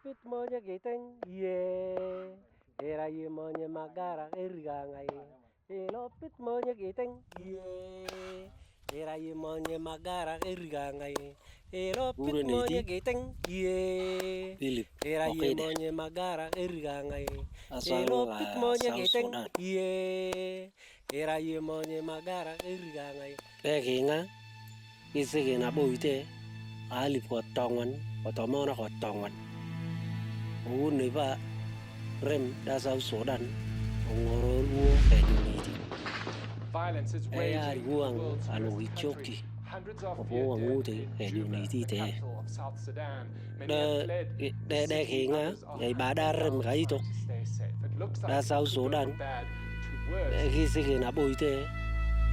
pit monya geteng ye. Era ye monya magara erigangai. Elo pit monya geteng ye. Era ye monya magara erigangai. Elo pit Ure monya niti geteng ye. Philip Era ye Okede monya magara erigangai. asal Elo pit monya South geteng Sudan. ye. Era ye monya magara erigangai. Pekinga kisigina boite alip ko tongon otomona ko tongon. Uni ba rem da South Sudan ongoro luo eduniti. Violence is Ayari raging in the guang world's alo newest country. ichoki. Hundreds are Opo feared dead anguti in Juba, eduniti the te. capital of South Sudan. Many have Da fled the da city, kinga others are ay bada hiding rem now kaito trying to stay safe. It looks da like it South could go Sudan. from bad to worse. Kisigina boite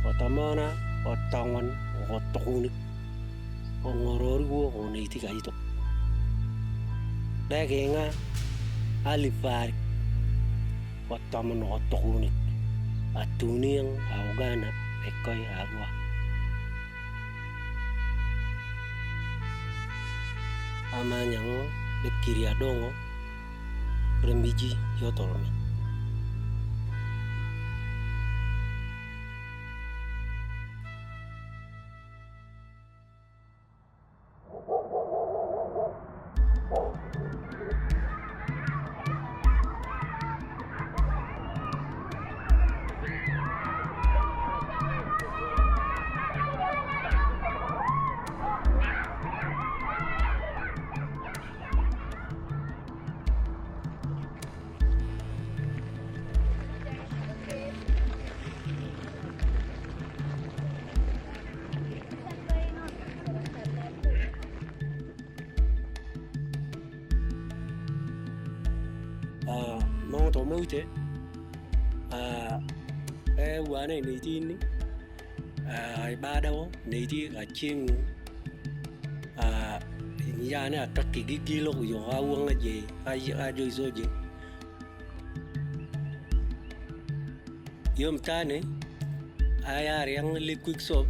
otomona otongon otokuni. Ongoro luo oniti kaito. Da kinga alifari otomon otokuni. Atuniang augana ekoy agwa. Amanyang lekiri adongo remiji yotolme. Mo to moite wane nitini ibadawo niti kaching yani ataki gigilo yo awanga je ajo isoje yom tane ayar yang liquid soap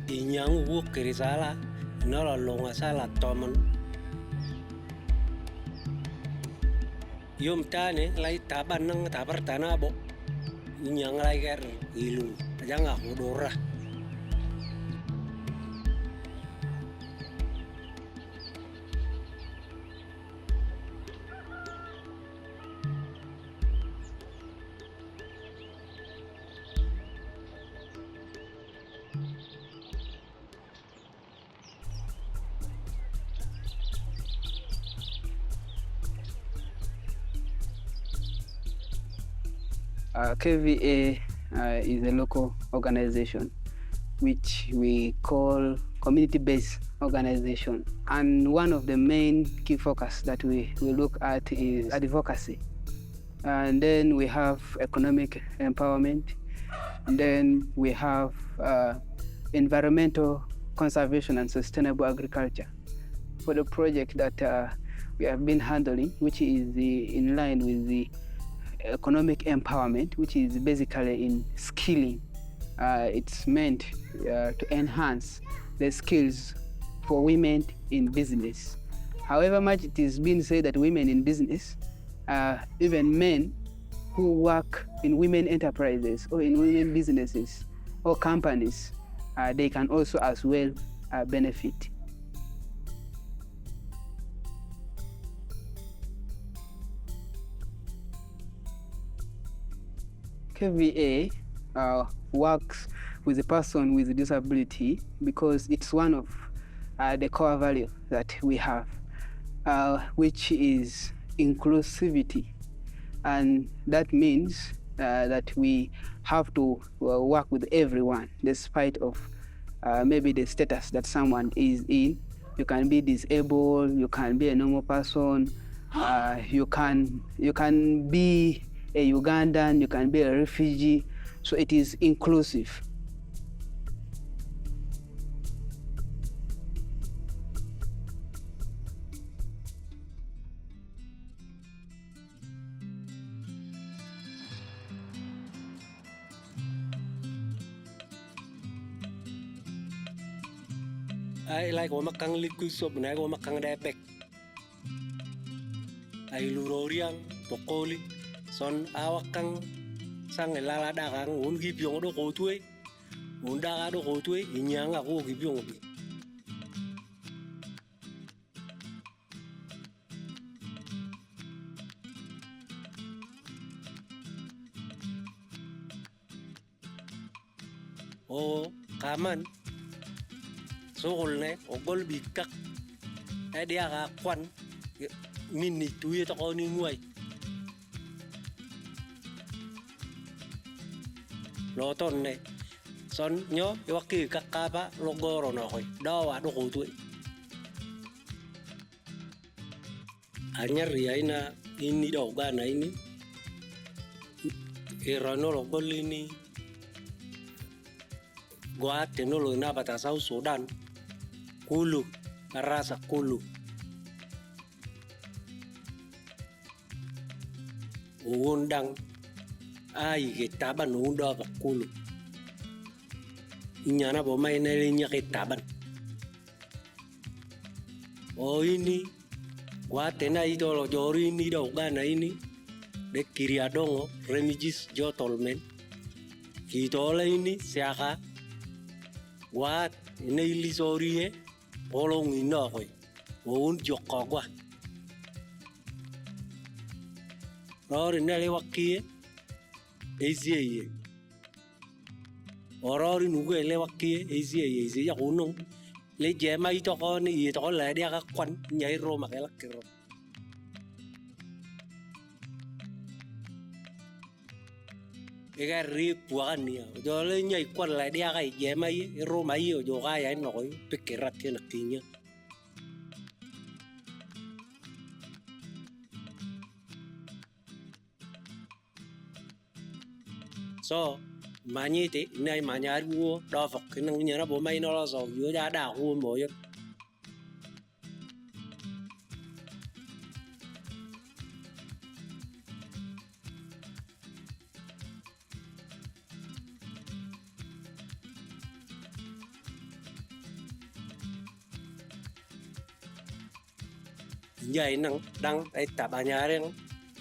inyang wuk kirisala nolo longa sala tomon yom tane lai taban nang tabar tanabo inyang lai ger ilu ajanga hodora KVA is a local organization which we call community-based organization. And one of the main key focus that we look at is advocacy. And then we have economic empowerment. And then we have environmental conservation and sustainable agriculture. For the project that we have been handling, which is in line with the economic empowerment, which is basically in skilling. It's meant to enhance the skills for women in business. However much it is being said that women in business, even men who work in women enterprises or in women businesses or companies, they can also as well benefit. KVA works with a person with a disability because it's one of the core values that we have, which is inclusivity. And that means that we have to work with everyone, despite of maybe the status that someone is in. You can be disabled, you can be a normal person, you can be a Ugandan, you can be a refugee, so it is inclusive. ai like ko makang liquid soap na ko makang depek ay luroriang tokoli son awakang sang elala dakang un gibyong do kotwe un daga do kotwe inyanga ko gibyong bi o kaman sokol ne ogol bikak dia ka kwan minni tuye to ko ni nguai loton ne son nyo yoki kakaba logoro no koy dawa do ko tuye anyar yaina ini do gana ini irano logol ini gua tenolo na bata South Sudan kulu rasa kulu undang ai kitaban unda kulu inyana bomai nelinya kitaban oh ini gua tena idolo jori ini do gana ini de kiriadongo refugees jotolmen kitole ini siaka wat ini lisorie olong ino koy un jokogwa rori nele wakie ezieye orori nugue le wakie ezieye ya kunung le jema ito ko ni ito ko le dia ka kwan nyai ro makela kiro ega rip buania do le nyai kwan le dia ka jema i ro mai o jo ga ya no ko pikirat na kinya so manyite nai manyari wo do fok nang nyara bo mai no lo so yo ja da wo mo yo nhảy nang đăng ai tập nhà riêng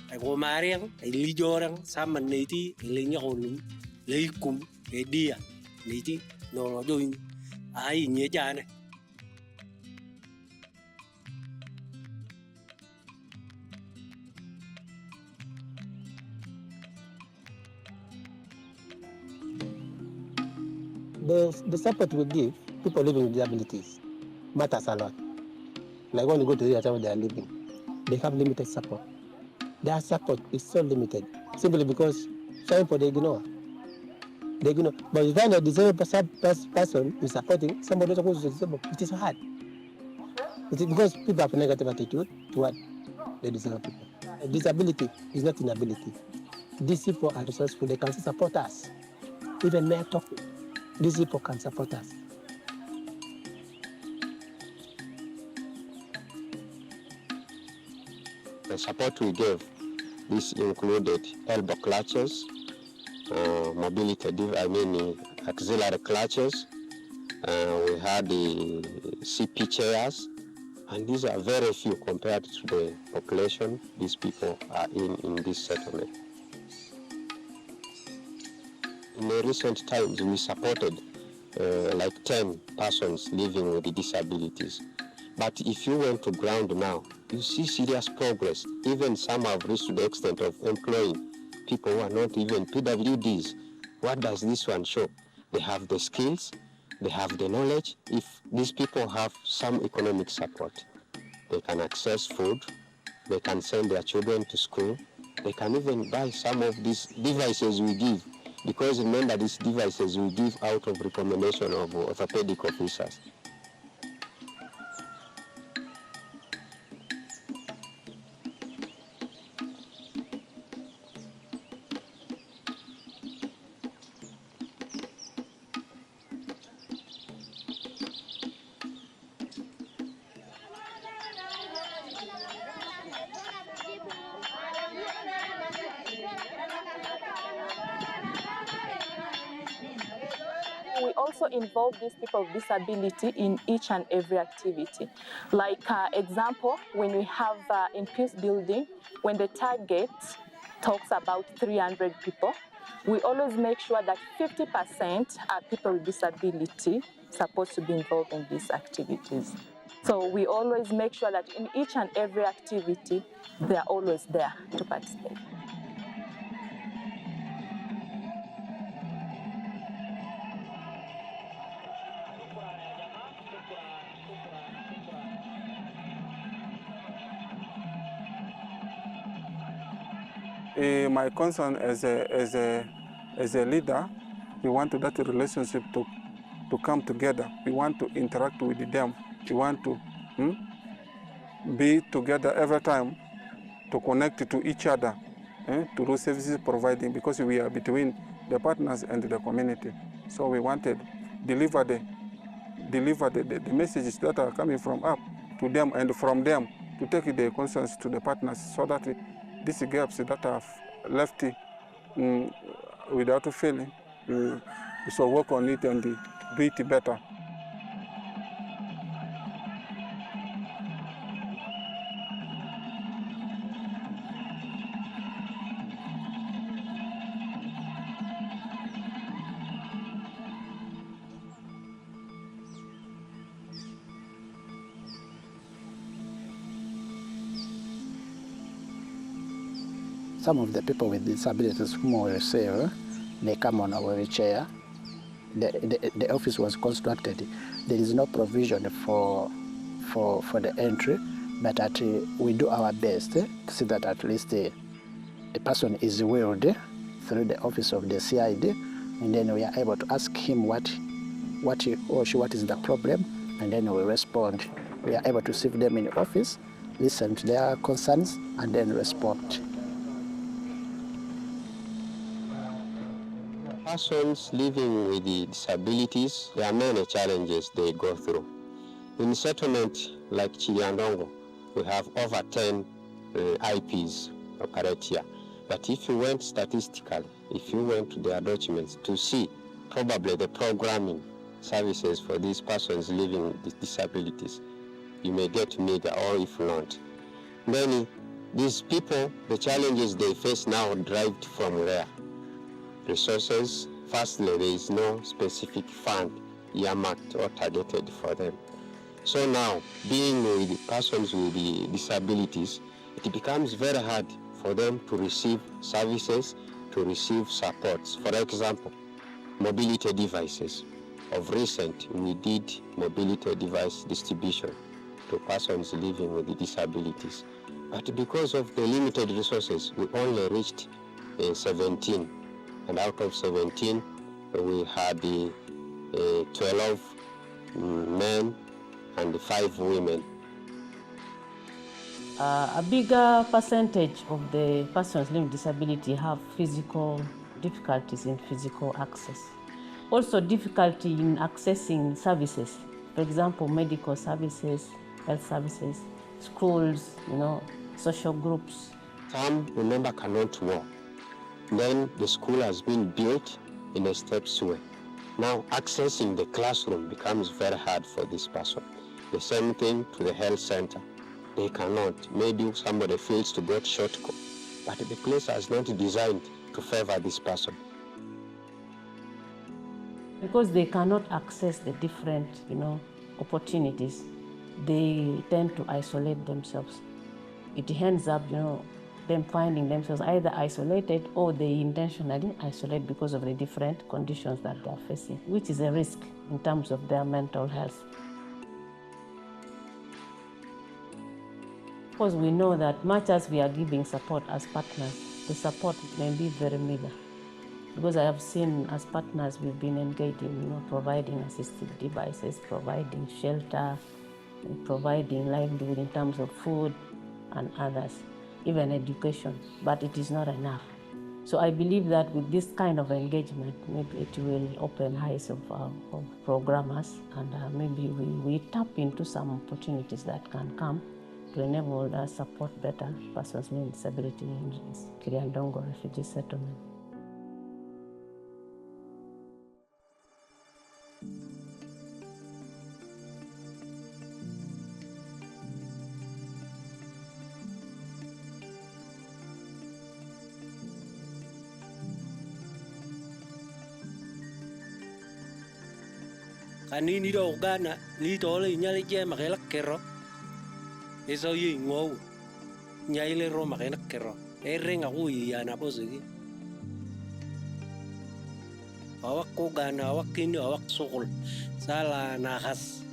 ai có má riêng ai lý do riêng sao mình này thì lấy nhau luôn lấy cùng cái đi à này thì nó rồi ai nhớ cha này the support we give people living with disabilities matters a lot. Like when you go to the area they are living, they have limited support. Their support is so limited simply because some people they ignore. But you find a disabled person is supporting somebody who is disabled. It is hard. It is because people have a negative attitude toward the disabled people. Disability is not inability. These people are resourceful. They can support us. Even mere talking, these people can support us. The support we gave, this included elbow clutches, auxiliary clutches. We had the CP chairs, and these are very few compared to the population these people are in this settlement. In the recent times, we supported like 10 persons living with disabilities. But if you went to ground now, you see serious progress. Even some have reached to the extent of employing people who are not even PWDs. What does this one show? They have the skills, they have the knowledge. If these people have some economic support, they can access food, they can send their children to school, they can even buy some of these devices we give. Because remember, these devices we give out of recommendation of orthopedic officers. also involve these people with disability in each and every activity. Like example, when we have in peace building, when the target talks about 300 people, we always make sure that 50% are people with disability supposed to be involved in these activities. So we always make sure that in each and every activity, they're always there to participate. My concern as a leader, we want that relationship to come together. We want to interact with them. We want to be together every time, to connect to each other, to those services providing, because we are between the partners and the community. So we wanted deliver the messages that are coming from up to them, and from them to take the concerns to the partners, so that these gaps that are left without failing, we shall work on it and do it better. Some of the people with disabilities whom we receive, they come on a wheelchair. The office was constructed. There is no provision for the entry, but we do our best to see that at least a person is wheeled through the office of the CID, and then we are able to ask him what he or she, what is the problem, and then we respond. We are able to see them in the office, listen to their concerns, and then respond. Persons living with the disabilities, there are many challenges they go through. In settlement like Chiliandongo, we have over 10 IPs operate here. But if you went statistically, if you went to their documents to see probably the programming services for these persons living with disabilities, you may get meager, or if not. Many, these people, the challenges they face now derived from where? Resources. Firstly, there is no specific fund earmarked or targeted for them. So now, being with persons with the disabilities, it becomes very hard for them to receive services, to receive supports. For example, mobility devices. Of recent, we did mobility device distribution to persons living with disabilities. But because of the limited resources, we only reached 17. And out of 17, we had 12 men and 5 women. A bigger percentage of the persons living with disability have physical difficulties in physical access. Also difficulty in accessing services, for example, medical services, health services, schools, social groups. Some, remember, cannot walk. Then the school has been built in a steps way. Now accessing the classroom becomes very hard for this person. The same thing to the health center. They cannot. Maybe somebody feels to get shortcut, but the place has not designed to favor this person. Because they cannot access the different, opportunities, they tend to isolate themselves. It ends up, them finding themselves either isolated or they intentionally isolate because of the different conditions that they are facing, which is a risk in terms of their mental health. Because we know that much as we are giving support as partners, the support may be very meager. Because I have seen as partners we've been engaged in providing assistive devices, providing shelter, providing livelihood in terms of food and others, even education, but it is not enough. So I believe that with this kind of engagement, maybe it will open eyes of programmers, and maybe we tap into some opportunities that can come to enable us support better persons with disability in Kiriandongo refugee settlement. kanini do gana li tole nyali je makela kero eso yi ngou nyaile ro makena kero erenga ku ya na bosigi awak ko gana awak kini awak sokol sala nahas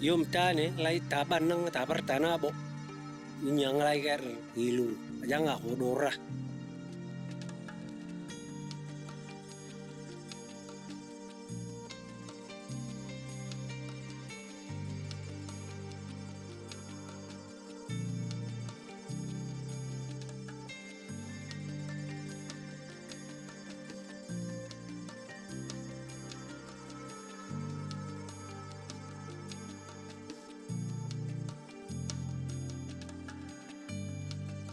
yom tane lai taban nang tabar tanabo nyang lai ger ilu ajanga hodora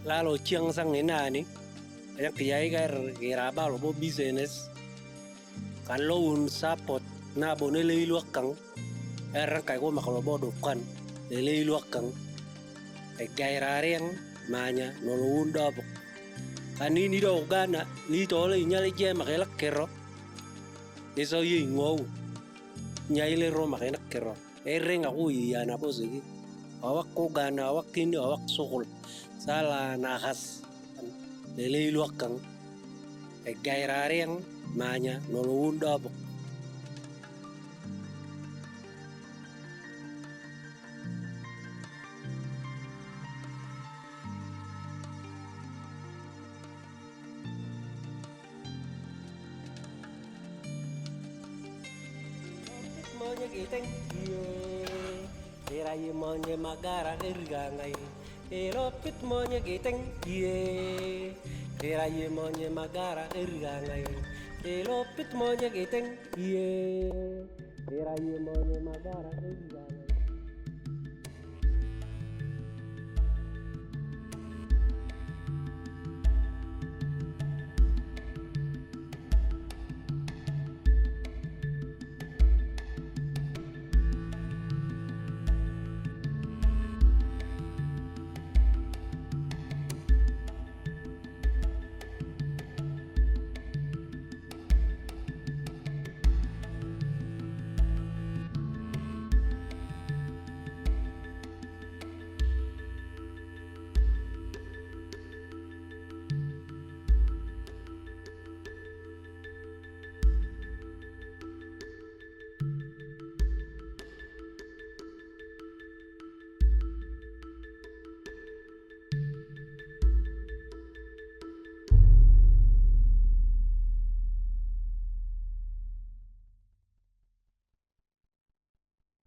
lalo chiang sang enani yang kiyai ger geraba lo bo business kan lo un support na bonele iluakang erang kai ko makalo bo dukan lele iluakang e gairareng manya no lo unda bo kanini do gana li tole nyali je makela kero eso yi ngou nyaile ro makena kero erenga ku ya na bosigi awak ko gana awak kini awak sokol sala nahas lele iluakang e gairareng manya no lo unda bo monye giteng ye era ye monye magara ergangai elopit monye giteng ye era ye monye magara ergangai elopit monye giteng ye era ye monye magara ergangai